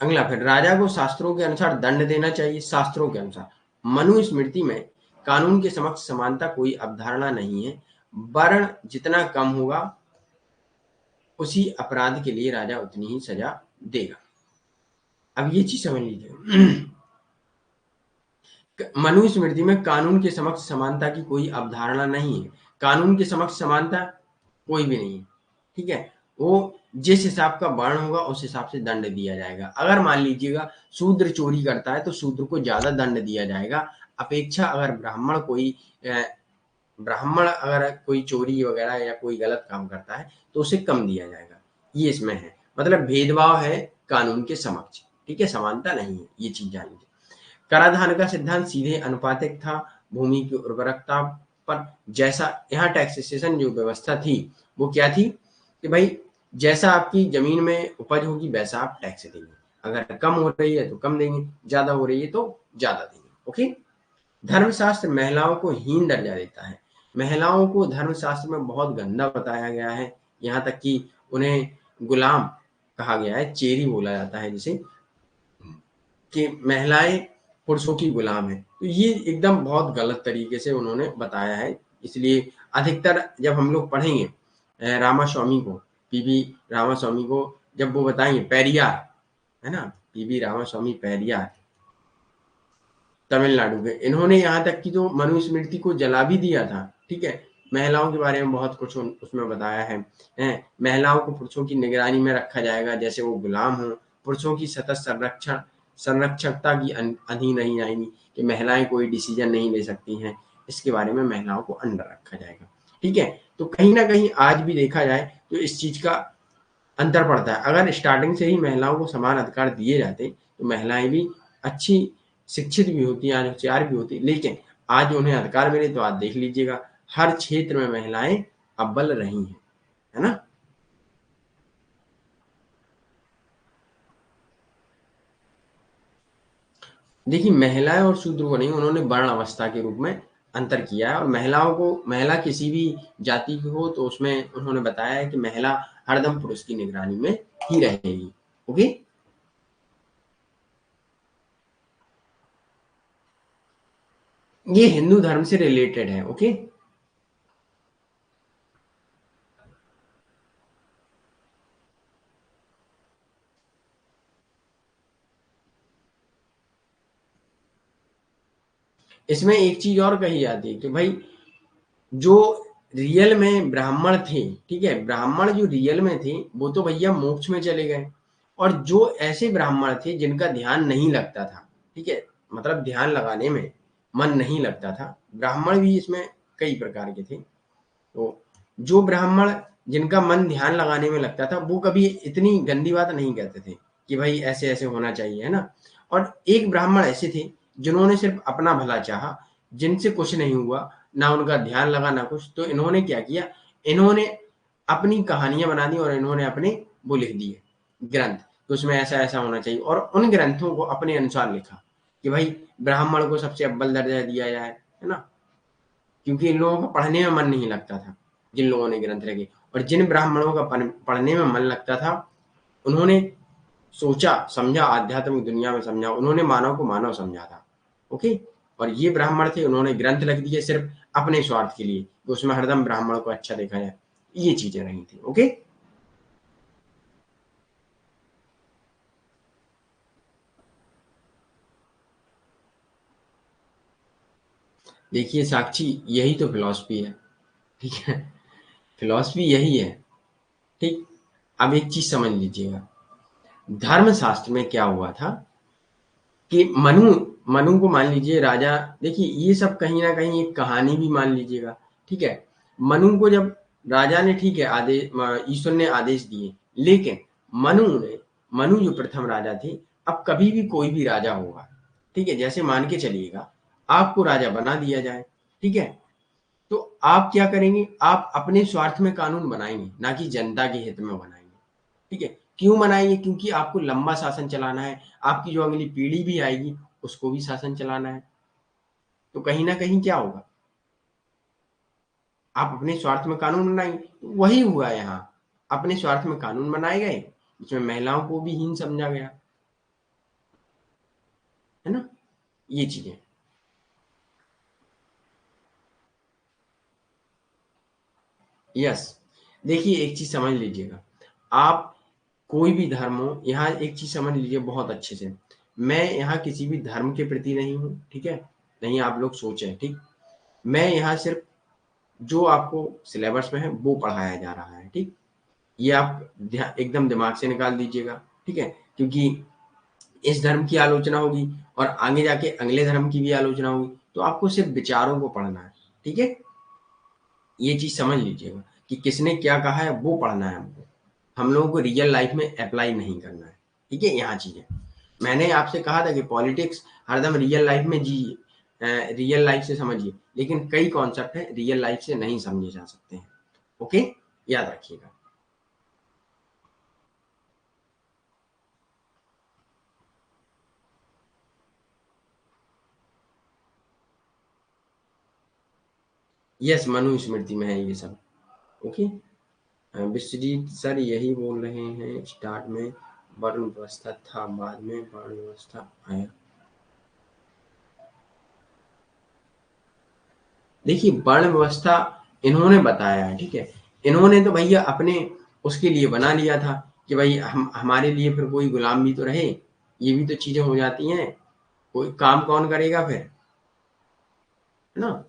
अगला, फिर राजा को शास्त्रों के अनुसार दंड देना चाहिए। शास्त्रों के अनुसार मनुस्मृति में कानून के समक्ष समानता कोई अवधारणा नहीं है। वर्ण जितना कम होगा उसी अपराध के लिए राजा उतनी ही सजा देगा। अब ये चीज समझ लीजिए, मनुस्मृति में कानून के समक्ष समानता की कोई अवधारणा नहीं है। कानून के समक्ष समानता कोई भी नहीं है, ठीक है। वो जिस हिसाब का वर्ण होगा उस हिसाब से दंड दिया जाएगा। अगर मान लीजिएगा शूद्र चोरी करता है तो शूद्र को ज्यादा दंड दिया जाएगा, अपेक्षा अगर ब्राह्मण अगर कोई चोरी वगैरह या कोई गलत काम करता है तो उसे कम दिया जाएगा। ये इसमें है, मतलब भेदभाव है कानून के समक्ष, ठीक है, समानता नहीं है, ये चीज जान लीजिए। कराधान का सिद्धांत सीधे अनुपातिक था भूमि की उर्वरकता पर। जैसा यहाँ टैक्सेशन जो व्यवस्था थी वो क्या थी कि भाई जैसा आपकी जमीन में उपज होगी वैसा आप टैक्स देंगे। अगर कम हो रही है तो कम देंगे, ज्यादा हो रही है तो ज्यादा देंगे। ओके, धर्मशास्त्र महिलाओं को हीन दर्जा देता है। महिलाओं को धर्मशास्त्र में बहुत गंदा बताया गया है, यहाँ तक कि उन्हें गुलाम कहा गया है, चेरी बोला जाता है जिसे, कि महिलाएं पुरुषों की गुलाम है। तो ये एकदम बहुत गलत तरीके से उन्होंने बताया है। इसलिए अधिकतर जब हम लोग पढ़ेंगे रामास्वामी को, पीवी रामास्वामी को, जब वो बताएंगे पेरियार, है ना, पीवी रामास्वामी पेरियार तमिलनाडु के, इन्होंने यहाँ तक कि जो मनुस्मृति को जला भी दिया था, ठीक है। महिलाओं के बारे में बहुत कुछ उसमें बताया है। महिलाओं को पुरुषों की निगरानी में रखा जाएगा जैसे वो गुलाम हो। पुरुषों की सतत संरक्षकता की अधीन नहीं आएंगी, कि महिलाएं कोई डिसीजन नहीं ले सकती हैं, इसके बारे में महिलाओं को अंडर रखा जाएगा, ठीक है। तो कहीं ना कहीं आज भी देखा जाए तो इस चीज का अंतर पड़ता है। अगर स्टार्टिंग से ही महिलाओं को समान अधिकार दिए जाते तो महिलाएं भी अच्छी शिक्षित भी होती, आज होशियार भी होती। लेकिन आज उन्हें अधिकार मिले तो आज देख लीजिएगा हर क्षेत्र में महिलाएं अव्वल रही हैं, है ना। देखिए, महिलाएं और शूद्र को नहीं, उन्होंने वर्ण अवस्था के रूप में अंतर किया है। और महिलाओं को, महिला किसी भी जाति की हो तो उसमें उन्होंने बताया है कि महिला हरदम पुरुष की निगरानी में ही रहेगी। ओके, ये हिंदू धर्म से रिलेटेड है। ओके, इसमें एक चीज और कही जाती है कि भाई जो रियल में ब्राह्मण थे, ठीक है, ब्राह्मण जो रियल में थे वो तो भैया मोक्ष में चले गए। और जो ऐसे ब्राह्मण थे जिनका ध्यान नहीं लगता था, ठीक है, मतलब ध्यान लगाने में मन नहीं लगता था, ब्राह्मण भी इसमें कई प्रकार के थे। तो जो ब्राह्मण जिनका मन ध्यान लगाने में लगता था वो कभी इतनी गंदी बात नहीं कहते थे कि भाई ऐसे ऐसे होना चाहिए, है ना। और एक ब्राह्मण ऐसे थे जिन्होंने सिर्फ अपना भला चाहा, जिनसे कुछ नहीं हुआ, ना उनका ध्यान लगा ना कुछ। तो इन्होंने क्या किया, इन्होंने अपनी कहानियां बना दी और इन्होंने अपने वो लिख दिए ग्रंथ कि उसमें ऐसा ऐसा होना चाहिए। और उन ग्रंथों को अपने अनुसार लिखा कि भाई ब्राह्मण को सबसे अव्वल दर्जा दिया जाए, है ना। क्योंकि इन लोगों का पढ़ने में मन नहीं लगता था, जिन लोगों ने ग्रंथ लिखे। और जिन ब्राह्मणों का पढ़ने में मन लगता था उन्होंने सोचा समझा, आध्यात्मिक दुनिया में समझा, उन्होंने मानव को मानव समझा था। ओके, और ये ब्राह्मण थे, उन्होंने ग्रंथ लिख दिए सिर्फ अपने स्वार्थ के लिए, तो उसमें हरदम ब्राह्मण को अच्छा देखा जाए। ये चीजें रही थी। ओके, देखिए साक्षी, यही तो फिलॉसफी है, ठीक है, फिलॉसफी यही है, ठीक। अब एक चीज समझ लीजिएगा, धर्मशास्त्र में क्या हुआ था कि मनु मनु को मान लीजिए राजा, देखिए ये सब कहीं ना कहीं एक कहानी भी मान लीजिएगा, ठीक है। मनु को जब राजा ने, ठीक है, आदेश, ईश्वर ने आदेश दिए, लेकिन मनु जो प्रथम राजा थे, अब कभी भी कोई भी राजा होगा, ठीक है, जैसे मान के चलिएगा आपको राजा बना दिया जाए, ठीक है, तो आप क्या करेंगे, आप अपने स्वार्थ में कानून बनाएंगे, ना कि जनता के हित में बनाएंगे। ठीक है, क्यों बनाएंगे? क्योंकि आपको लंबा शासन चलाना है, आपकी जो अगली पीढ़ी भी आएगी उसको भी शासन चलाना है। तो कहीं ना कहीं क्या होगा, आप अपने स्वार्थ में कानून बनाएंगे। तो वही हुआ यहाँ, अपने स्वार्थ में कानून बनाए गए, इसमें महिलाओं को भी हीन समझा गया, है ना, ये चीजें। यस, देखिए एक चीज समझ लीजिएगा, आप कोई भी धर्म हो, यहाँ एक चीज समझ लीजिए बहुत अच्छे से, मैं यहाँ किसी भी धर्म के प्रति नहीं हूँ, ठीक है, नहीं आप लोग सोचें, ठीक, मैं यहाँ सिर्फ जो आपको सिलेबस में है वो पढ़ाया जा रहा है, ठीक, ये आप एकदम दिमाग से निकाल दीजिएगा, ठीक है, क्योंकि इस धर्म की आलोचना होगी और आगे जाके अगले धर्म की भी आलोचना होगी, तो आपको सिर्फ विचारों को पढ़ना है, ठीक है, ये चीज समझ लीजिएगा कि किसने क्या कहा है वो पढ़ना है हमको, हम लोगों को रियल लाइफ में अप्लाई नहीं करना है, ठीक है, यहाँ चीजें। मैंने आपसे कहा था कि पॉलिटिक्स हरदम रियल लाइफ में जी, रियल लाइफ से समझिए, लेकिन कई कॉन्सेप्ट है रियल लाइफ से नहीं समझे जा सकते हैं। ओके, याद रखिएगा। यस, मनुस्मृति में है ये सब। ओके, विश्वजीत सर यही बोल रहे हैं, स्टार्ट में वर्ण व्यवस्था था, बाद में वर्ण व्यवस्था आया। देखिए वर्ण व्यवस्था इन्होंने बताया है, ठीक है, इन्होंने तो भैया अपने उसके लिए बना लिया था कि भाई हम हमारे लिए फिर कोई गुलाम भी तो रहे, ये भी तो चीजें हो जाती हैं, कोई काम कौन करेगा फिर, है ना।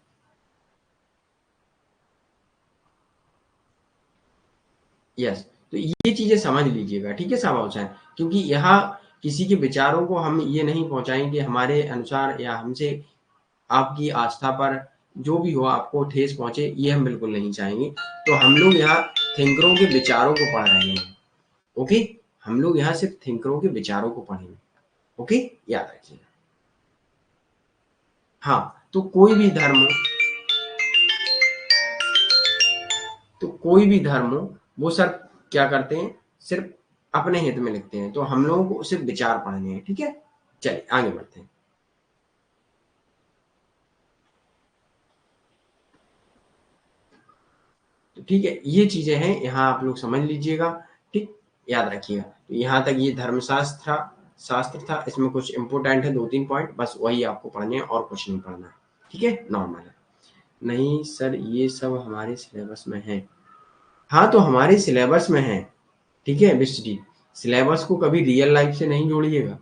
यस, तो ये चीजें समझ लीजिएगा, ठीक है साहब हुसैन, क्योंकि यहाँ किसी के विचारों को हम ये नहीं पहुंचाएंगे हमारे अनुसार या हमसे आपकी आस्था पर जो भी हो आपको ठेस पहुंचे, ये हम बिल्कुल नहीं चाहेंगे। तो हम लोग यहाँ थिंकरों के विचारों को पढ़ रहे हैं। ओके, हम लोग यहाँ सिर्फ थिंकरों के विचारों को पढ़ेंगे। ओके, याद रखिएगा। हाँ, तो कोई भी धर्म हो, तो कोई भी धर्म हो, वो सर क्या करते हैं, सिर्फ अपने हित में लिखते हैं, तो हम लोगों को सिर्फ विचार पढ़ने हैं, ठीक है। चलिए आगे बढ़ते हैं। तो ठीक है, ये चीजें हैं, यहाँ आप लोग समझ लीजिएगा, ठीक, याद रखिएगा। तो यहाँ तक ये धर्मशास्त्र था, शास्त्र था, इसमें कुछ इंपोर्टेंट है, 2-3 पॉइंट, बस वही आपको पढ़ने हैं और कुछ नहीं पढ़ना है, ठीक है, नॉर्मल है। नहीं सर ये सब हमारे सिलेबस में है, हाँ तो हमारे सिलेबस में है, ठीक है विश्वजीत, सिलेबस को कभी रियल लाइफ से नहीं जोड़िएगा,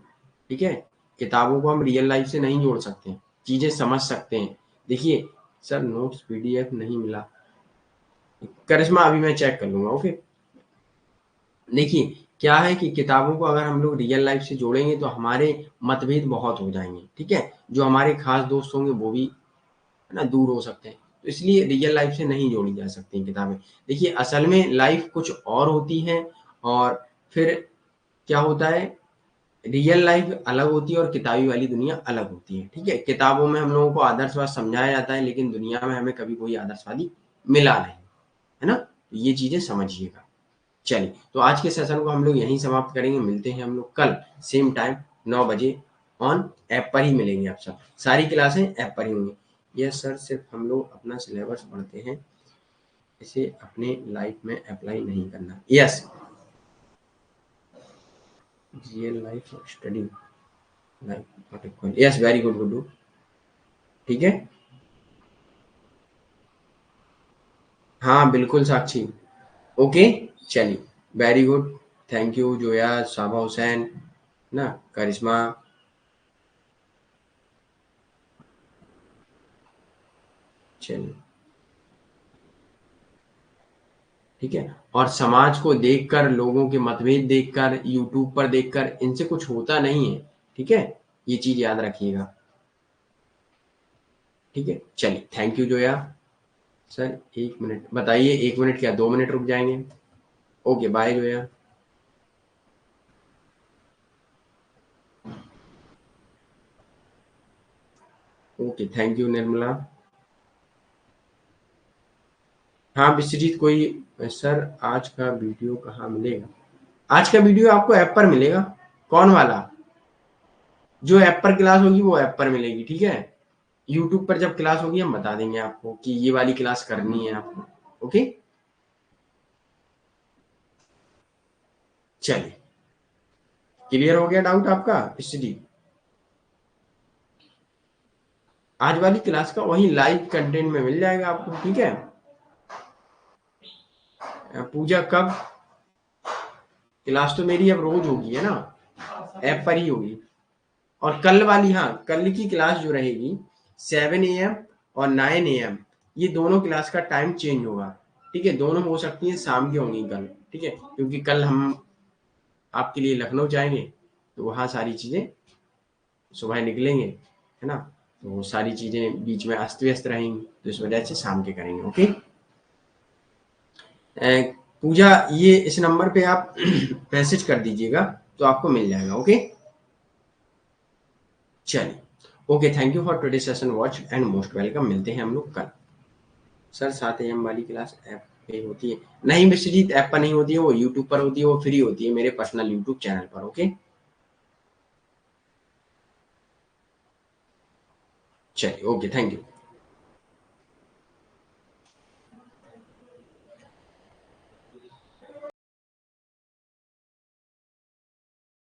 ठीक है, किताबों को हम रियल लाइफ से नहीं जोड़ सकते, चीजें समझ सकते हैं। देखिए सर नोट्स पीडीएफ नहीं मिला, करिश्मा अभी मैं चेक कर लूंगा, ओके। देखिए क्या है कि किताबों को अगर हम लोग रियल लाइफ से जोड़ेंगे तो हमारे मतभेद बहुत हो जाएंगे, ठीक है, जो हमारे खास दोस्त होंगे वो भी, है ना, दूर हो सकते हैं, तो इसलिए रियल लाइफ से नहीं जोड़ी जा सकती किताबें। देखिए असल में लाइफ कुछ और होती है, और फिर क्या होता है, रियल लाइफ अलग होती है और किताबी वाली दुनिया अलग होती है, ठीक है, किताबों में हम लोगों को आदर्शवाद समझाया जाता है, लेकिन दुनिया में हमें कभी कोई आदर्शवादी मिला नहीं, है ना, तो ये चीजें समझिएगा। चलिए तो आज के सेशन को हम लोग यहीं समाप्त करेंगे, मिलते हैं हम लोग कल सेम टाइम 9 बजे, ऑन ऐप पर ही मिलेंगे, आप सब सारी क्लासें ऐप पर ही होंगी। यस सर, सिर्फ हम लोग अपना सिलेबस पढ़ते हैं, इसे अपने लाइफ में अप्लाई नहीं करना। Yes, real life study life, yes very good Guddu, ठीक है, हाँ बिल्कुल साक्षी, ओके, चलिए very good, thank you Zoya, साबा हुसैन, ना करिश्मा, चलिए ठीक है। और समाज को देखकर, लोगों के मतभेद देखकर, यूट्यूब पर देखकर इनसे कुछ होता नहीं है, ठीक है, ये चीज याद रखिएगा, ठीक है। चलिए thank you Zoya. Sir 1 minute बताइए, 1 मिनट क्या 2 मिनट रुक जाएंगे। Okay bye Zoya. Okay thank you Nirmala. हाँ विश्वजीत, कोई सर आज का वीडियो कहाँ मिलेगा? आज का वीडियो आपको ऐप पर मिलेगा। कौन वाला? जो ऐप पर क्लास होगी वो ऐप पर मिलेगी, ठीक है। यूट्यूब पर जब क्लास होगी हम बता देंगे आपको कि ये वाली क्लास करनी है आपको। ओके, चलिए, क्लियर हो गया डाउट आपका विश्वजीत? आज वाली क्लास का वही लाइव कंटेंट में मिल जाएगा आपको, ठीक है। पूजा कब? क्लास तो मेरी अब रोज होगी है ना, ऐप पर ही होगी। और कल वाली, हाँ कल की क्लास जो रहेगी 7 AM और 9 AM, ये दोनों क्लास का टाइम चेंज होगा, ठीक है। दोनों हो सकती है शाम की होंगी कल, ठीक है, क्योंकि कल हम आपके लिए लखनऊ जाएंगे, तो वहाँ सारी चीज़ें सुबह निकलेंगे, है ना। तो वो सारी चीज़ें बीच में अस्त व्यस्त रहेंगी, तो इस वजह से शाम के करेंगे। ओके। पूजा, ये इस नंबर पे आप मैसेज कर दीजिएगा तो आपको मिल जाएगा। ओके, चलिए, okay, thank you for today session watch and most welcome. मिलते हैं हम लोग कल। सर 7 AM वाली क्लास ऐप पे होती है? नहीं विश्वजीत, ऐप पर नहीं होती है, वो यूट्यूब पर होती है, वो फ्री होती है मेरे पर्सनल यूट्यूब चैनल पर। ओके, चलिए, ओके, थैंक यू।